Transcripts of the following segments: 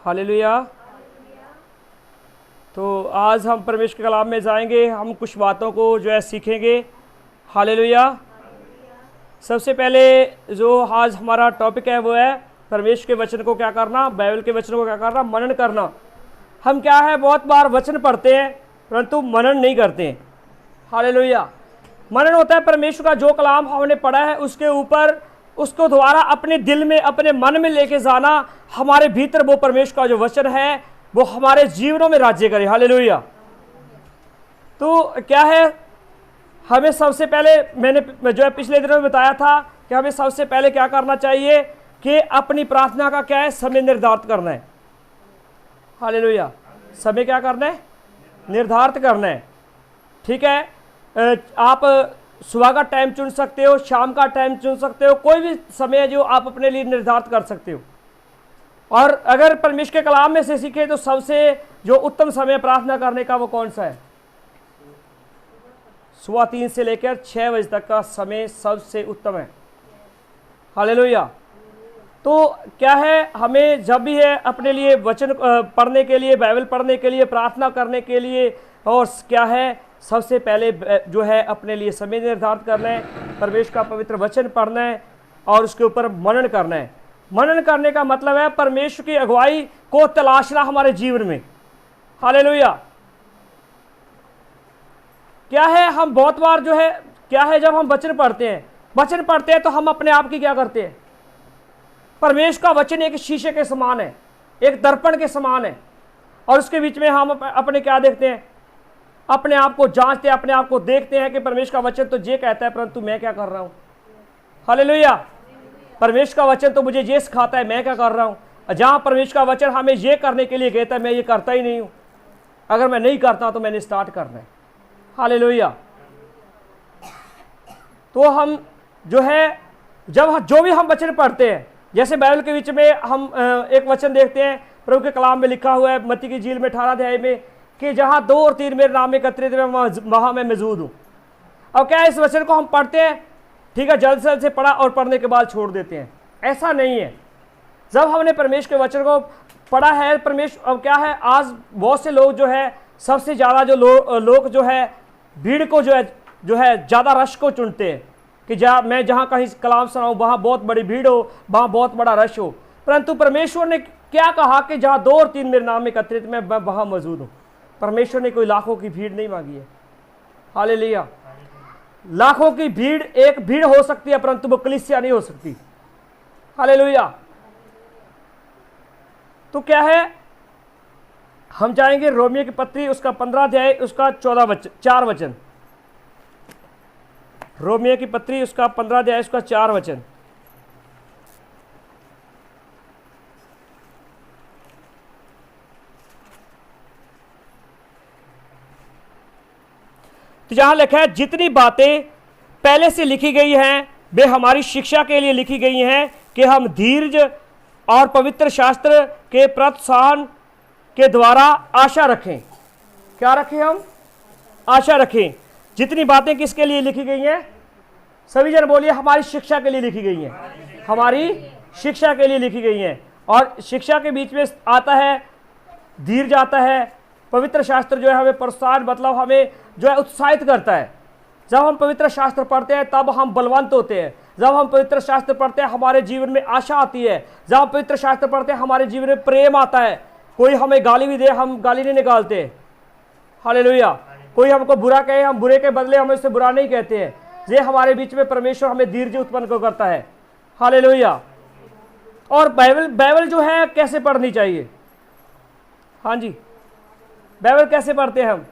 Hallelujah. तो आज हम परमेश्वर के कलाम में जाएंगे, हम कुछ बातों को जो है सीखेंगे। हालेलुया। सबसे पहले जो आज हमारा टॉपिक है वो है परमेश्वर के वचन को क्या करना, बाइबल के वचन को क्या करना, मनन करना। हम क्या है बहुत बार वचन पढ़ते हैं परंतु मनन नहीं करते हैं। हालेलुया। मनन होता है परमेश्वर का जो कलाम हमने पढ़ा है उसके ऊपर उसको दोबारा अपने दिल में, अपने मन में लेके जाना, हमारे भीतर वो परमेश्वर का जो वचन है वो हमारे जीवनों में राज्य करे। हालेलुया। तो क्या है, हमें सबसे पहले मैंने जो है पिछले दिनों में बताया था कि हमें सबसे पहले क्या करना चाहिए कि अपनी प्रार्थना का क्या है, समय निर्धारित करना है। हालेलुया। समय क्या करना है, निर्धारित करना है। ठीक है, आप सुबह का टाइम चुन सकते हो, शाम का टाइम चुन सकते हो, कोई भी समय जो आप अपने लिए निर्धारित कर सकते हो। और अगर परमेश्वर के कलाम में से सीखे तो सबसे जो उत्तम समय प्रार्थना करने का वो कौन सा है? सुबह 3 से लेकर 6 बजे तक का समय सबसे उत्तम है। हालेलुया। तो क्या है, हमें जब भी है अपने लिए वचन पढ़ने के लिए, बाइबल पढ़ने के लिए, प्रार्थना करने के लिए, और क्या है सबसे पहले जो है अपने लिए समय निर्धारित करना है, परमेश्वर का पवित्र वचन पढ़ना है और उसके ऊपर मनन करना है। मनन करने का मतलब है परमेश्वर की अगुवाई को तलाशना हमारे जीवन में। हालेलुया। क्या है, हम बहुत बार जो है क्या है, जब हम वचन पढ़ते हैं तो हम अपने आप की क्या करते हैं, परमेश्वर का वचन एक शीशे के समान है, एक दर्पण के समान है, और उसके बीच में हम अपने क्या देखते हैं, अपने आप को जांचते हैं, अपने आप को देखते हैं कि परमेश्वर का वचन तो ये कहता है परंतु मैं क्या कर रहा हूं। हालेलुया। परमेश्वर का वचन तो मुझे ये सिखाता है, मैं क्या कर रहा हूं। जहां परमेश्वर का वचन हमें ये करने के लिए कहता है मैं ये करता ही नहीं हूं। अगर मैं नहीं करता तो मैंने स्टार्ट करना है। हालेलुया। तो हम जो है जब जो भी हम वचन पढ़ते हैं, जैसे बाइबल के बीच में हम एक वचन देखते हैं, प्रभु के कलाम में लिखा हुआ है मत्ती की इंजील में 18 अध्याय में कि जहां 2 और 3 मेरे नाम में एकत्रित हैं वहां मैं मौजूद हूं। अब क्या है, इस वचन को हम पढ़ते हैं, ठीक है, जल्द से पढ़ा और पढ़ने के बाद छोड़ देते हैं। ऐसा नहीं है। जब हमने परमेश्वर के वचन को पढ़ा है, परमेश्वर, अब क्या है, आज बहुत से लोग जो है सबसे ज़्यादा जो लोग जो है भीड़ को जो है ज़्यादा रश को चुनते हैं कि मैं जहाँ कहीं कलाम सुनाऊँ वहाँ बहुत बड़ी भीड़ हो, वहाँ बहुत बड़ा रश हो। परंतु परमेश्वर ने क्या कहा कि जहाँ 2 और 3 मेरे नाम में एकत्रित मैं वहाँ मौजूद हूँ। परमेश्वर ने कोई लाखों की भीड़ नहीं मांगी है। हालेलुया। लाखों की भीड़ एक भीड़ हो सकती है परंतु वो कलीसिया नहीं हो सकती। हालेलुया। तो क्या है, हम जाएंगे रोमियो की पत्री उसका 15 अध्याय उसका 4 वचन। रोमियो की पत्री उसका 15 अध्याय उसका 4 वचन। तो जहां लिखा है जितनी बातें पहले से लिखी गई हैं वे हमारी शिक्षा के लिए लिखी गई हैं कि हम धीरज और पवित्र शास्त्र के प्रोत्साहन के द्वारा आशा रखें। क्या रखें हम? आशा रखें। जितनी बातें किसके लिए लिखी गई हैं? सभी जन बोलिए, हमारी शिक्षा के लिए लिखी गई हैं। हमारी शिक्षा के लिए लिखी गई हैं। और शिक्षा के बीच में आता है धीरज, आता है पवित्र शास्त्र जो है हमें प्रोत्साहन, मतलब हमें जो है उत्साहित करता है। जब हम पवित्र शास्त्र पढ़ते हैं तब हम बलवंत होते हैं। जब हम पवित्र शास्त्र पढ़ते हैं हमारे जीवन में आशा आती है। जब हम पवित्र शास्त्र पढ़ते हैं हमारे जीवन में प्रेम आता है। कोई हमें गाली भी दे हम गाली नहीं निकालते। हालेलुया। कोई हमको बुरा कहे हम बुरे के बदले हम उससे बुरा नहीं कहते हैं। ये हमारे बीच में परमेश्वर हमें धीरज उत्पन्न करता है। हालेलुया। और बाइबल जो है कैसे पढ़नी चाहिए? हाँ जी, बाइबल कैसे पढ़ते हैं हम?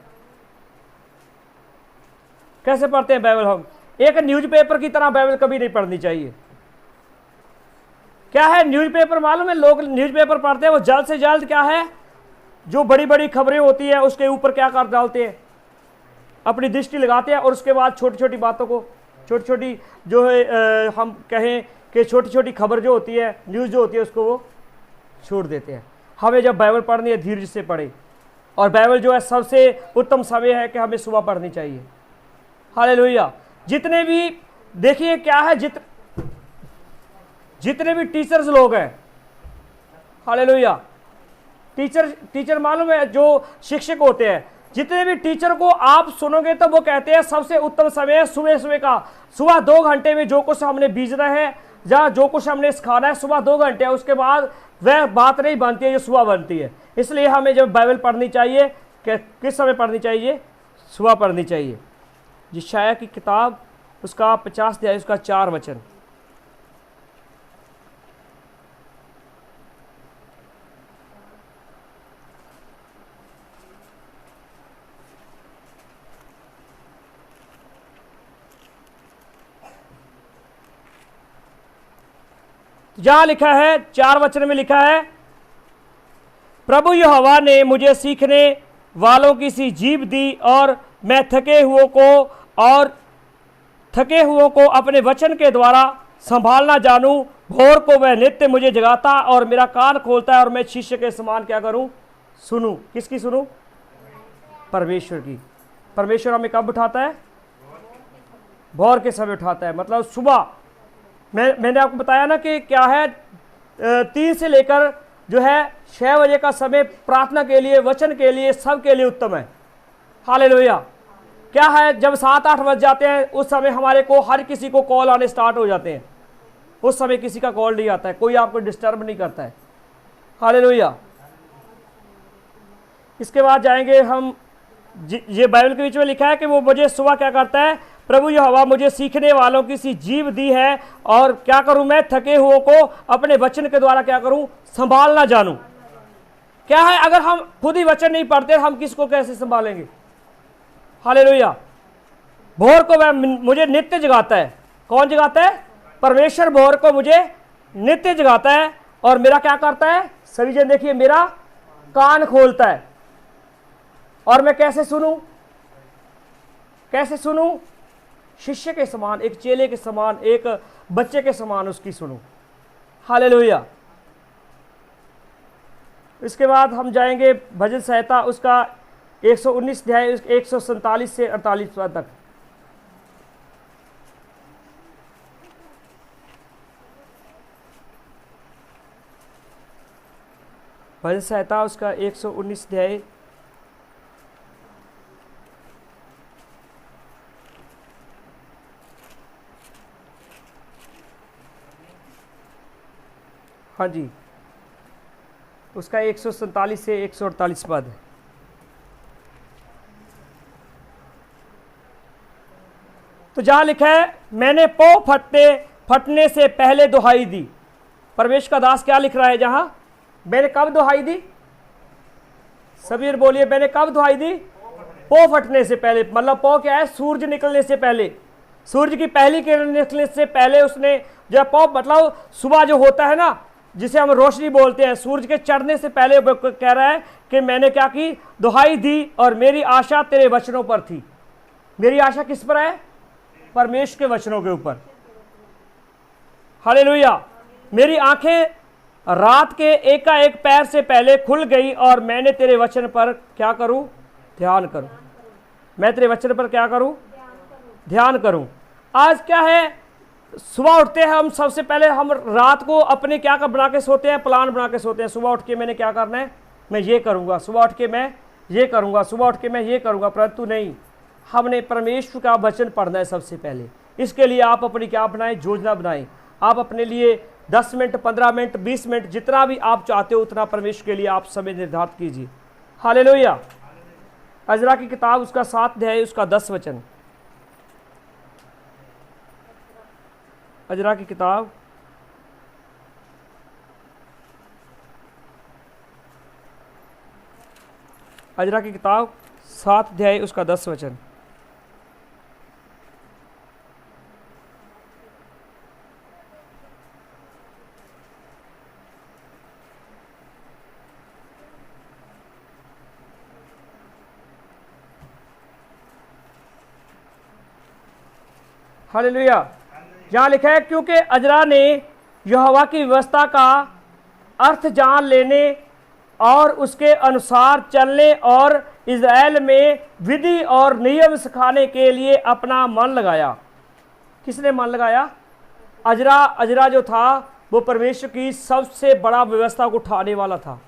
कैसे पढ़ते हैं बाइबल हम? एक न्यूज़पेपर की तरह बाइबल कभी नहीं पढ़नी चाहिए। क्या है न्यूज़पेपर? मालूम है, लोग न्यूज़पेपर पढ़ते हैं, वो जल्द से जल्द क्या है जो बड़ी बड़ी खबरें होती है उसके ऊपर क्या कर डालते हैं, अपनी दृष्टि लगाते हैं और उसके बाद छोटी छोटी बातों को, छोटी छोटी जो है हम कहें कि छोटी छोटी खबर जो होती है, न्यूज़ जो होती है, उसको वो छोड़ देते हैं। हमें जब बाइबल पढ़नी है धीरज से पढ़े। और बाइबल जो है सबसे उत्तम समय है कि हमें सुबह पढ़नी चाहिए। हालेलुया। जितने भी देखिए क्या है, जितने भी टीचर्स लोग हैं, हालेलुया, टीचर मालूम है, जो शिक्षक होते हैं, जितने भी टीचर को आप सुनोगे तो वो कहते हैं सबसे उत्तम समय है सुबह सुबह का। सुबह 2 घंटे में जो कुछ हमने बीजना है या जो कुछ हमने सिखाना है, सुबह 2 घंटे है, उसके बाद वह बात नहीं बनती है जो सुबह बनती है। इसलिए हमें जब बाइबल पढ़नी चाहिए, किस समय पढ़नी चाहिए? सुबह पढ़नी चाहिए। यशायाह की किताब उसका 50 अध्याय उसका 4 वचन। जहां लिखा है 4 वचन में लिखा है, प्रभु यहोवा ने मुझे सीखने वालों की सी जीभ दी और मैं थके हुओं को अपने वचन के द्वारा संभालना जानूं। भोर को वह नित्य मुझे जगाता और मेरा कान खोलता है और मैं शिष्य के समान क्या करूं? सुनूं। किसकी सुनूं? परमेश्वर की। परमेश्वर हमें कब उठाता है? भोर के समय उठाता है, मतलब सुबह। मैंने आपको बताया ना कि क्या है, 3 से लेकर जो है 6 बजे का समय प्रार्थना के लिए, वचन के लिए, सब के लिए उत्तम है। हालेलुया। क्या है, जब 7-8 बज जाते हैं उस समय हमारे को हर किसी को कॉल आने स्टार्ट हो जाते हैं। उस समय किसी का कॉल नहीं आता है, कोई आपको डिस्टर्ब नहीं करता है। हालेलुया। इसके बाद जाएंगे हम, ये बाइबल के बीच में लिखा है कि वो मुझे सुबह क्या करता है? प्रभु यहोवा मुझे सीखने वालों की सी जीभ दी है और क्या करूं? मैं थके हुओं को अपने वचन के द्वारा क्या करूं? संभालना जानूं। क्या है, अगर हम खुद ही वचन नहीं पढ़ते हम किसको कैसे संभालेंगे? हालेलुया। भोर को वह मुझे नित्य जगाता है। कौन जगाता है? परमेश्वर भोर को मुझे नित्य जगाता है और मेरा क्या करता है? सभी जन देखिए, मेरा कान खोलता है। और मैं कैसे सुनूं? कैसे सुनूं? शिष्य के समान, एक चेले के समान, एक बच्चे के समान उसकी सुनूं। हालेलुया। इसके बाद हम जाएंगे भजन संहिता उसका 119 अध्याय 147 से 48 पद तक। भजन संहिता उसका 119 अध्याय हाँ जी, उसका 147 से 148 पद। तो जहां लिखा है, मैंने पौ फटने से पहले दुहाई दी। परमेश्वर का दास क्या लिख रहा है जहां? मैंने कब दुहाई दी? सबीर बोलिए, मैंने कब दुहाई दी? पौ फटने से पहले। मतलब पौ क्या है? सूरज निकलने से पहले, सूरज की पहली किरण निकलने से पहले उसने जो पौ, मतलब सुबह जो होता है ना, जिसे हम रोशनी बोलते हैं, सूरज के चढ़ने से पहले कह रहा है कि मैंने क्या की? दुहाई दी और मेरी आशा तेरे वचनों पर थी। मेरी आशा किस पर है? परमेश्वर के वचनों के ऊपर। हालेलुया। मेरी आंखें रात के एकाएक पैर से पहले खुल गई और मैंने तेरे वचन पर क्या करूं? ध्यान करूं। मैं तेरे वचन पर क्या करूं? ध्यान करूं। आज क्या है, सुबह उठते हैं हम, सबसे पहले हम रात को अपने क्या बना के सोते हैं? प्लान बना के सोते हैं। सुबह उठ के मैंने क्या करना है? मैं ये करूंगा। सुबह उठ के मैं ये करूंगा। सुबह उठ के मैं ये करूंगा। परंतु नहीं, हमने परमेश्वर का वचन पढ़ना है सबसे पहले। इसके लिए आप अपनी क्या बनाएं? योजना बनाएं। आप अपने लिए 10 मिनट, 15 मिनट, 20 मिनट, जितना भी आप चाहते हो उतना परमेश्वर के लिए आप समय निर्धारित कीजिए। हालेलुया। अजरा की किताब उसका 7 अध्याय उसका 10 वचन। अजरा की किताब अजरा की किताब 7 अध्याय उसका 10 वचन। हालेलुया। जहाँ लिखा है, क्योंकि अजरा ने यहोवा की व्यवस्था का अर्थ जान लेने और उसके अनुसार चलने और इज़राइल में विधि और नियम सिखाने के लिए अपना मन लगाया। किसने मन लगाया? अजरा जो था वो परमेश्वर की सबसे बड़ा व्यवस्था को उठाने वाला था।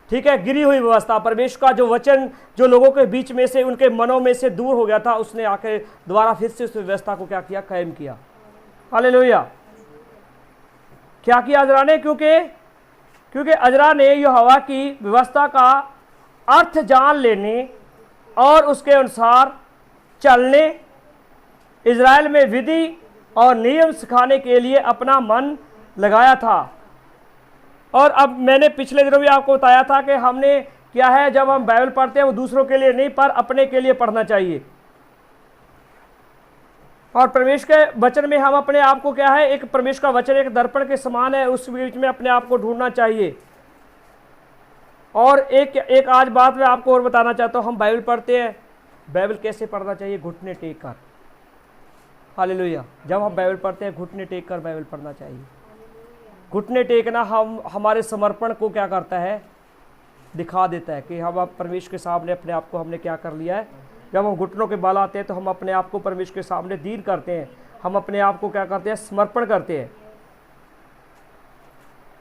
ठीक है, गिरी हुई व्यवस्था, परमेश्वर का जो वचन जो लोगों के बीच में से, उनके मनों में से दूर हो गया था, उसने आके दोबारा फिर से उस व्यवस्था को क्या किया, कायम किया। हालेलुया। क्या किया अजरा ने? क्योंकि अजरा ने यहोवा की व्यवस्था का अर्थ जान लेने और उसके अनुसार चलने, इजराइल में विधि और नियम सिखाने के लिए अपना मन लगाया था। और अब मैंने पिछले दिनों भी आपको बताया था कि हमने क्या है, जब हम बाइबल पढ़ते हैं वो दूसरों के लिए नहीं पर अपने के लिए पढ़ना चाहिए। और परमेश्वर के वचन में हम अपने आप को क्या है, एक परमेश्वर का वचन एक दर्पण के समान है, उस बीच में अपने आप को ढूंढना चाहिए। और एक आज बात मैं आपको और बताना चाहता हूँ, हम बाइबल पढ़ते हैं, बाइबल कैसे पढ़ना चाहिए? घुटने टेक कर। हालेलुया। जब हम बाइबल पढ़ते हैं घुटने टेक कर बाइबल पढ़ना चाहिए। घुटने टेकना हमारे समर्पण को क्या करता है, दिखा देता है कि हम परमेश्वर के सामने अपने आप को हमने क्या कर लिया है। जब हम घुटनों के बल आते हैं तो हम अपने आप को परमेश्वर के सामने दीन करते हैं, हम अपने आप को क्या करते हैं, समर्पण करते हैं।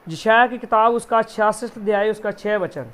यशायाह की किताब उसका 66 अध्याय उसका 6 वचन,